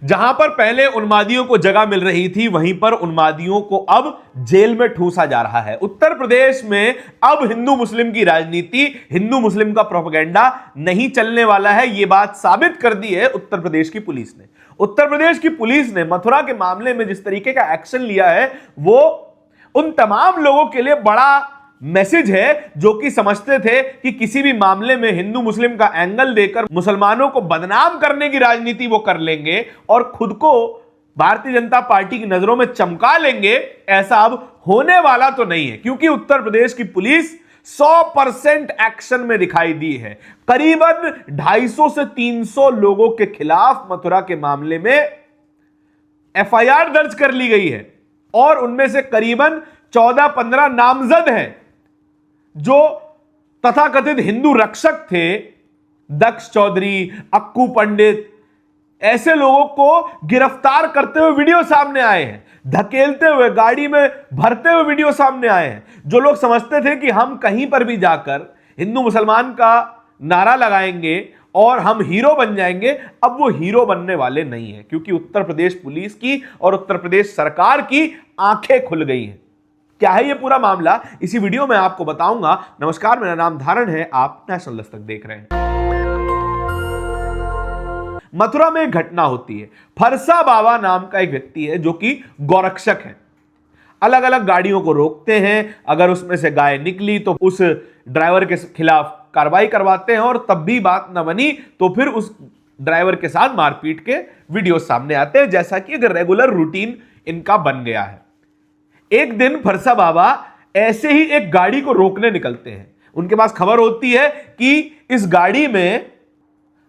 जहां पर पहले उन्मादियों को जगह मिल रही थी, वहीं पर उन्मादियों को अब जेल में ठूसा जा रहा है। उत्तर प्रदेश में अब हिंदू मुस्लिम की राजनीति, हिंदू मुस्लिम का प्रोपेगेंडा नहीं चलने वाला है। यह बात साबित कर दी है उत्तर प्रदेश की पुलिस ने। उत्तर प्रदेश की पुलिस ने मथुरा के मामले में जिस तरीके का एक्शन लिया है, वो उन तमाम लोगों के लिए बड़ा मैसेज है जो कि समझते थे कि किसी भी मामले में हिंदू मुस्लिम का एंगल देकर मुसलमानों को बदनाम करने की राजनीति वो कर लेंगे और खुद को भारतीय जनता पार्टी की नजरों में चमका लेंगे। ऐसा अब होने वाला तो नहीं है, क्योंकि उत्तर प्रदेश की पुलिस 100% एक्शन में दिखाई दी है। करीबन 250 से 300 लोगों के खिलाफ मथुरा के मामले में एफआईआर दर्ज कर ली गई है और उनमें से करीबन 14-15 नामजद हैं जो तथाकथित हिंदू रक्षक थे। दक्ष चौधरी, अक्कू पंडित, ऐसे लोगों को गिरफ्तार करते हुए वीडियो सामने आए हैं, धकेलते हुए गाड़ी में भरते हुए वीडियो सामने आए हैं। जो लोग समझते थे कि हम कहीं पर भी जाकर हिंदू मुसलमान का नारा लगाएंगे और हम हीरो बन जाएंगे, अब वो हीरो बनने वाले नहीं है, क्योंकि उत्तर प्रदेश पुलिस की और उत्तर प्रदेश सरकार की आंखें खुल गई हैं। क्या है ये पूरा मामला, इसी वीडियो में आपको बताऊंगा। नमस्कार, मेरा नाम धारण है, आप नेशनल दस्तक देख रहे हैं। मथुरा में एक घटना होती है। फरसा बाबा नाम का एक व्यक्ति है जो कि गौरक्षक है। अलग अलग गाड़ियों को रोकते हैं, अगर उसमें से गाय निकली तो उस ड्राइवर के खिलाफ कार्रवाई करवाते हैं और तब भी बात न बनी तो फिर उस ड्राइवर के साथ मारपीट के वीडियो सामने आते हैं, जैसा कि एक रेगुलर रूटीन इनका बन गया है। एक दिन फरसा बाबा ऐसे ही एक गाड़ी को रोकने निकलते हैं। उनके पास खबर होती है कि इस गाड़ी में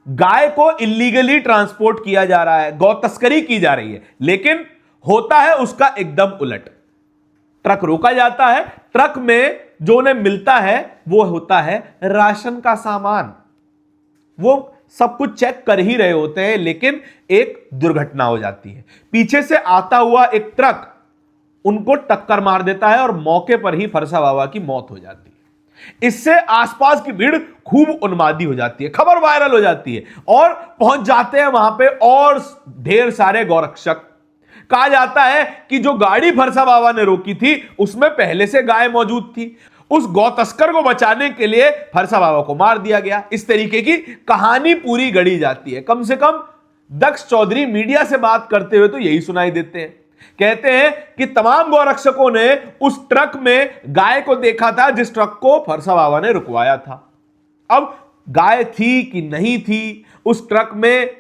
गाय को इलीगली ट्रांसपोर्ट किया जा रहा है, गौ तस्करी की जा रही है। लेकिन होता है उसका एकदम उलट। ट्रक रोका जाता है, ट्रक में जो उन्हें मिलता है वो होता है राशन का सामान। वो सब कुछ चेक कर ही रहे होते हैं, लेकिन एक दुर्घटना हो जाती है। पीछे से आता हुआ एक ट्रक उनको टक्कर मार देता है और मौके पर ही फरसा बाबा की मौत हो जाती है। इससे आसपास की भीड़ खूब उन्मादी हो जाती है, खबर वायरल हो जाती है और पहुंच जाते हैं वहां पे और ढेर सारे गौरक्षक। कहा जाता है कि जो गाड़ी फरसा बाबा ने रोकी थी उसमें पहले से गाय मौजूद थी, उस गौ तस्कर को बचाने के लिए फरसा बाबा को मार दिया गया। इस तरीके की कहानी पूरी गढ़ी जाती है। कम से कम दक्ष चौधरी मीडिया से बात करते हुए तो यही सुनाई देते हैं। कहते हैं कि तमाम गौरक्षकों ने उस ट्रक में गाय को देखा था जिस ट्रक को फरसा बाबा ने रुकवाया था। अब गाय थी कि नहीं थी, उस ट्रक में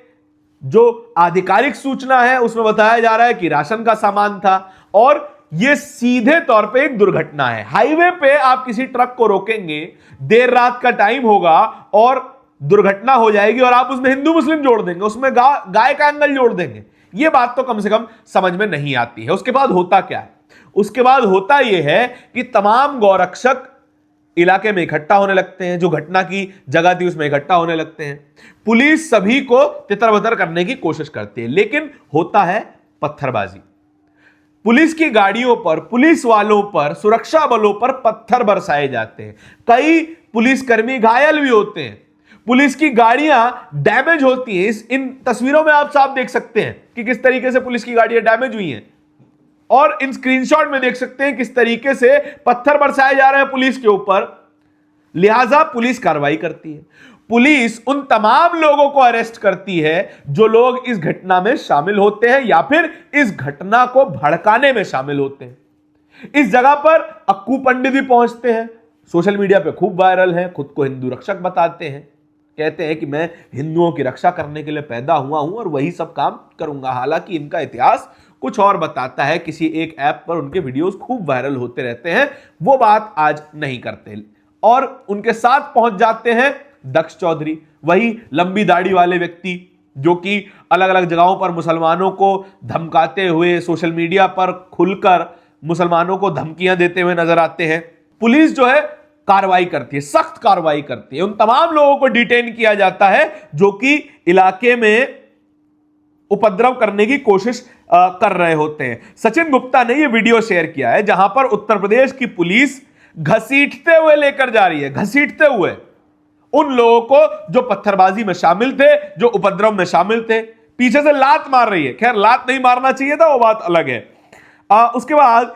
जो आधिकारिक सूचना है उसमें बताया जा रहा है कि राशन का सामान था और यह सीधे तौर पे एक दुर्घटना है। हाईवे पे आप किसी ट्रक को रोकेंगे, देर रात का टाइम होगा और दुर्घटना हो जाएगी और आप उसमें हिंदू मुस्लिम जोड़ देंगे, उसमें गाय का एंगल जोड़ देंगे। यह बात तो कम से कम समझ में नहीं आती है। उसके बाद होता क्या है? उसके बाद होता यह है कि तमाम गौरक्षक इलाके में इकट्ठा होने लगते हैं, जो घटना की जगह थी उसमें इकट्ठा होने लगते हैं। पुलिस सभी को तितर-बितर करने की कोशिश करती है, लेकिन होता है पत्थरबाजी। पुलिस की गाड़ियों पर, पुलिस वालों पर, सुरक्षा बलों पर पत्थर बरसाए जाते हैं। कई पुलिसकर्मी घायल भी होते हैं, पुलिस की गाड़ियां डैमेज होती हैं। इन तस्वीरों में आप साफ देख सकते हैं कि किस तरीके से पुलिस की गाड़ियां डैमेज हुई हैं और इन स्क्रीनशॉट में देख सकते हैं किस तरीके से पत्थर बरसाए जा रहे हैं पुलिस के ऊपर। लिहाजा पुलिस कार्रवाई करती है। पुलिस उन तमाम लोगों को अरेस्ट करती है जो लोग इस घटना में शामिल होते हैं या फिर इस घटना को भड़काने में शामिल होते हैं। इस जगह पर अक्कू पंडित भी पहुंचते हैं, सोशल मीडिया पे खूब वायरल हैं, खुद को हिंदू रक्षक बताते हैं, कहते हैं कि मैं हिंदुओं की रक्षा करने के लिए पैदा हुआ हूं और वही सब काम करूंगा। हालांकि इनका इतिहास कुछ और बताता है। किसी एक ऐप पर उनके वीडियोस खूब वायरल होते रहते हैं, वो बात आज नहीं करते। और उनके साथ पहुंच जाते हैं दक्ष चौधरी, वही लंबी दाढ़ी वाले व्यक्ति जो कि अलग अलग जगहों पर मुसलमानों को धमकाते हुए सोशल मीडिया पर खुलकर मुसलमानों को धमकियां देते हुए नजर आते हैं। पुलिस जो है कार्रवाई करती है, सख्त कार्रवाई करती है। उन तमाम लोगों को डिटेन किया जाता है जो कि इलाके में उपद्रव करने की कोशिश कर रहे होते हैं। सचिन गुप्ता ने यह वीडियो शेयर किया है जहां पर उत्तर प्रदेश की पुलिस घसीटते हुए लेकर जा रही है, घसीटते हुए उन लोगों को जो पत्थरबाजी में शामिल थे, जो उपद्रव में शामिल थे। पीछे से लात मार रही है। खैर, लात नहीं मारना चाहिए था, वो बात अलग है। उसके बाद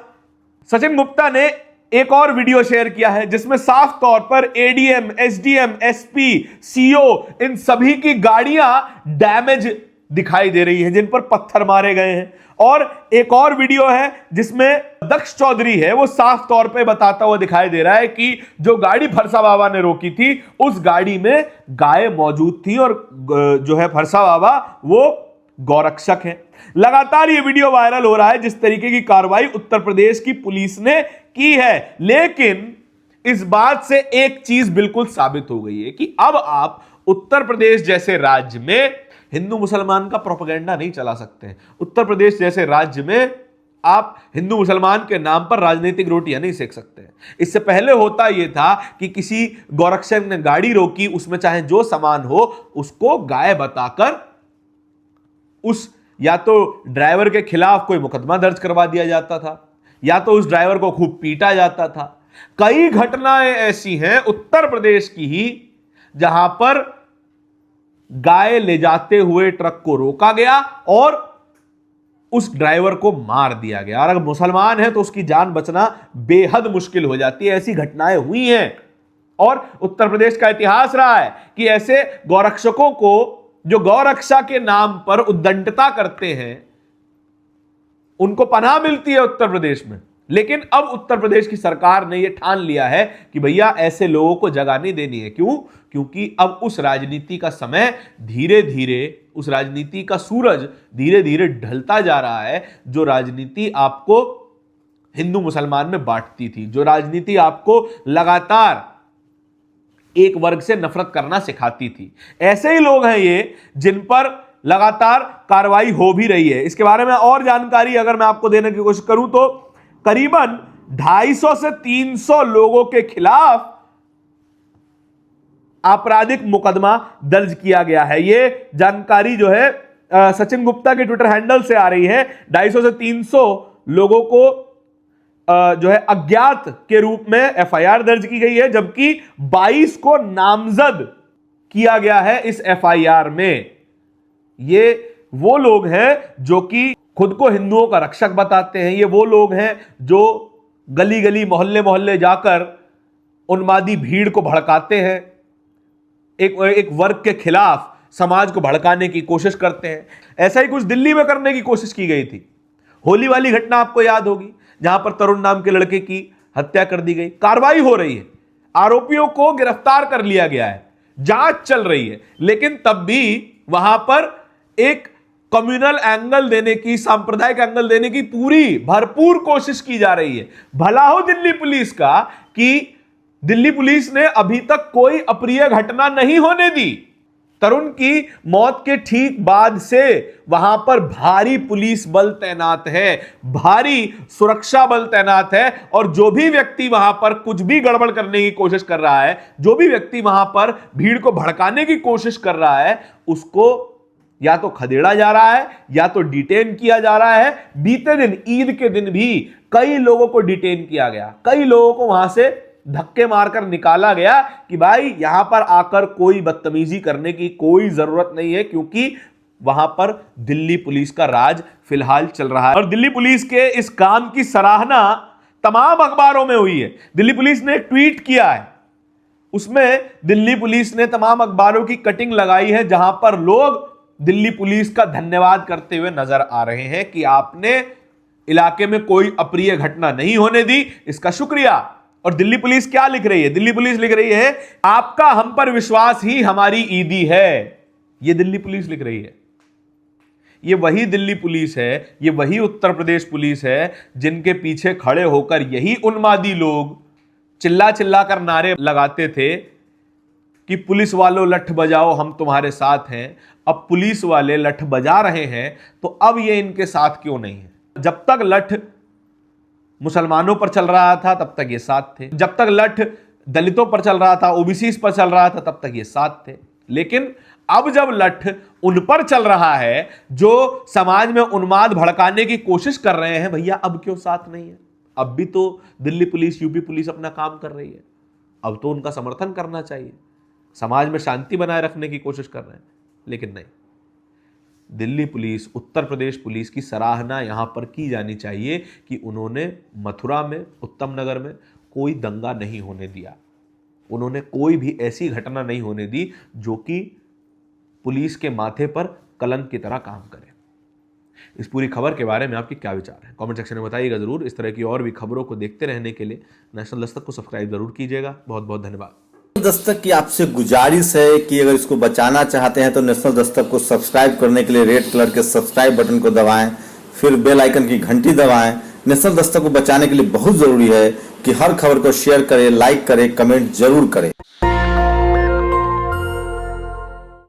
सचिन गुप्ता ने एक और वीडियो शेयर किया है जिसमें साफ तौर पर एडीएम, एसडीएम, एसपी, सीओ, इन सभी की गाड़ियां डैमेज दिखाई दे रही हैं, जिन पर पत्थर मारे गए हैं। और एक और वीडियो है जिसमें दक्ष चौधरी है, वो साफ तौर पे बताता हुआ दिखाई दे रहा है कि जो गाड़ी फरसा बाबा ने रोकी थी उस गाड़ी में गाय मौजूद थी और जो है फरसा बाबा वो गौरक्षक हैं। लगातार ये वीडियो वायरल हो रहा है जिस तरीके की कार्रवाई उत्तर प्रदेश की पुलिस ने की है। लेकिन इस बात से एक चीज बिल्कुल साबित हो गई है कि अब आप उत्तर प्रदेश जैसे राज्य में हिंदू मुसलमान का प्रोपेगेंडा नहीं चला सकते। उत्तर प्रदेश जैसे राज्य में आप हिंदू मुसलमान के नाम पर राजनीतिक रोटियां नहीं सेक सकते। इससे पहले होता यह था कि किसी गौरक्षक ने गाड़ी रोकी, उसमें चाहे जो सामान हो उसको गाय बताकर उस या तो ड्राइवर के खिलाफ कोई मुकदमा दर्ज करवा दिया जाता था या तो उस ड्राइवर को खूब पीटा जाता था। कई घटनाएं ऐसी हैं उत्तर प्रदेश की ही जहां पर गाय ले जाते हुए ट्रक को रोका गया और उस ड्राइवर को मार दिया गया। और अगर मुसलमान है तो उसकी जान बचना बेहद मुश्किल हो जाती है। ऐसी घटनाएं हुई हैं और उत्तर प्रदेश का इतिहास रहा है कि ऐसे गौरक्षकों को, जो गौरक्षा के नाम पर उद्दंडता करते हैं, उनको पनाह मिलती है उत्तर प्रदेश में। लेकिन अब उत्तर प्रदेश की सरकार ने यह ठान लिया है कि भैया ऐसे लोगों को जगह नहीं देनी है। क्यों? क्योंकि अब उस राजनीति का समय धीरे धीरे, उस राजनीति का सूरज धीरे धीरे ढलता जा रहा है, जो राजनीति आपको हिंदू मुसलमान में बांटती थी, जो राजनीति आपको लगातार एक वर्ग से नफरत करना सिखाती थी। ऐसे ही लोग हैं ये जिन पर लगातार कार्रवाई हो भी रही है। इसके बारे में और जानकारी अगर मैं आपको देने की कोशिश करूं तो करीबन 250 से 300 लोगों के खिलाफ आपराधिक मुकदमा दर्ज किया गया है। ये जानकारी जो है सचिन गुप्ता के ट्विटर हैंडल से आ रही है। 250 से 300 लोगों को जो है अज्ञात के रूप में एफआईआर दर्ज की गई है, जबकि 22 को नामजद किया गया है इस एफआईआर में। ये वो लोग हैं जो कि खुद को हिंदुओं का रक्षक बताते हैं। ये वो लोग हैं जो गली गली, मोहल्ले मोहल्ले जाकर उन्मादी भीड़ को भड़काते हैं, एक वर्ग के खिलाफ समाज को भड़काने की कोशिश करते हैं। ऐसा ही कुछ दिल्ली में करने की कोशिश की गई थी। होली वाली घटना आपको याद होगी, जहां पर तरुण नाम के लड़के की हत्या कर दी गई। कार्रवाई हो रही है, आरोपियों को गिरफ्तार कर लिया गया है, जांच चल रही है, लेकिन तब भी वहां पर एक कम्युनल एंगल देने की, सांप्रदायिक एंगल देने की पूरी भरपूर कोशिश की जा रही है। भला हो दिल्ली पुलिस का कि दिल्ली पुलिस ने अभी तक कोई अप्रिय घटना नहीं होने दी। तरुण की मौत के ठीक बाद से वहां पर भारी पुलिस बल तैनात है, भारी सुरक्षा बल तैनात है, और जो भी व्यक्ति वहां पर कुछ भी गड़बड़ करने की कोशिश कर रहा है, जो भी व्यक्ति वहां पर भीड़ को भड़काने की कोशिश कर रहा है, उसको या तो खदेड़ा जा रहा है या तो डिटेन किया जा रहा है। बीते दिन, ईद के दिन भी कई लोगों को डिटेन किया गया, कई लोगों को वहां से धक्के मारकर निकाला गया कि भाई यहां पर आकर कोई बदतमीजी करने की कोई जरूरत नहीं है, क्योंकि वहां पर दिल्ली पुलिस का राज फिलहाल चल रहा है। और दिल्ली पुलिस के इस काम की सराहना तमाम अखबारों में हुई है। दिल्ली पुलिस ने एक ट्वीट किया है, उसमें दिल्ली पुलिस ने तमाम अखबारों की कटिंग लगाई है, जहां पर लोग दिल्ली पुलिस का धन्यवाद करते हुए नजर आ रहे हैं कि आपने इलाके में कोई अप्रिय घटना नहीं होने दी, इसका शुक्रिया। और दिल्ली पुलिस क्या लिख रही है? दिल्ली पुलिस लिख रही है, आपका हम पर विश्वास ही हमारी ईदी है। यह दिल्ली पुलिस लिख रही है। यह वही दिल्ली पुलिस है, यह वही उत्तर प्रदेश पुलिस है जिनके पीछे खड़े होकर यही उन्मादी लोग चिल्ला चिल्ला कर नारे लगाते थे कि पुलिस वालों लठ बजाओ, हम तुम्हारे साथ हैं। अब पुलिस वाले लठ बजा रहे हैं, तो अब ये इनके साथ क्यों नहीं है? जब तक लठ मुसलमानों पर चल रहा था तब तक ये साथ थे, जब तक लठ दलितों पर चल रहा था, ओबीसी पर चल रहा था, तब तक ये साथ थे। लेकिन अब जब लठ उन पर चल रहा है जो समाज में उन्माद भड़काने की कोशिश कर रहे हैं, भैया अब क्यों साथ नहीं है? अब भी तो दिल्ली पुलिस, यूपी पुलिस अपना काम कर रही है, अब तो उनका समर्थन करना चाहिए, समाज में शांति बनाए रखने की कोशिश कर रहे हैं, लेकिन नहीं। दिल्ली पुलिस, उत्तर प्रदेश पुलिस की सराहना यहां पर की जानी चाहिए कि उन्होंने मथुरा में, उत्तम नगर में कोई दंगा नहीं होने दिया। उन्होंने कोई भी ऐसी घटना नहीं होने दी जो कि पुलिस के माथे पर कलंक की तरह काम करे। इस पूरी खबर के बारे में आपके क्या विचार हैं? कमेंट सेक्शन में बताइएगा जरूर। इस तरह की और भी खबरों को देखते रहने के लिए नेशनल दस्तक को सब्सक्राइब जरूर कीजिएगा। बहुत बहुत धन्यवाद। दस्तक की आपसे गुजारिश है कि अगर इसको बचाना चाहते हैं तो नेशनल दस्तक को सब्सक्राइब करने के लिए रेड कलर के सब्सक्राइब बटन को दबाएं, फिर बेल आइकन की घंटी दबाएं। नेशनल दस्तक को बचाने के लिए बहुत जरूरी है कि हर खबर को शेयर करें, लाइक करें, कमेंट जरूर करें।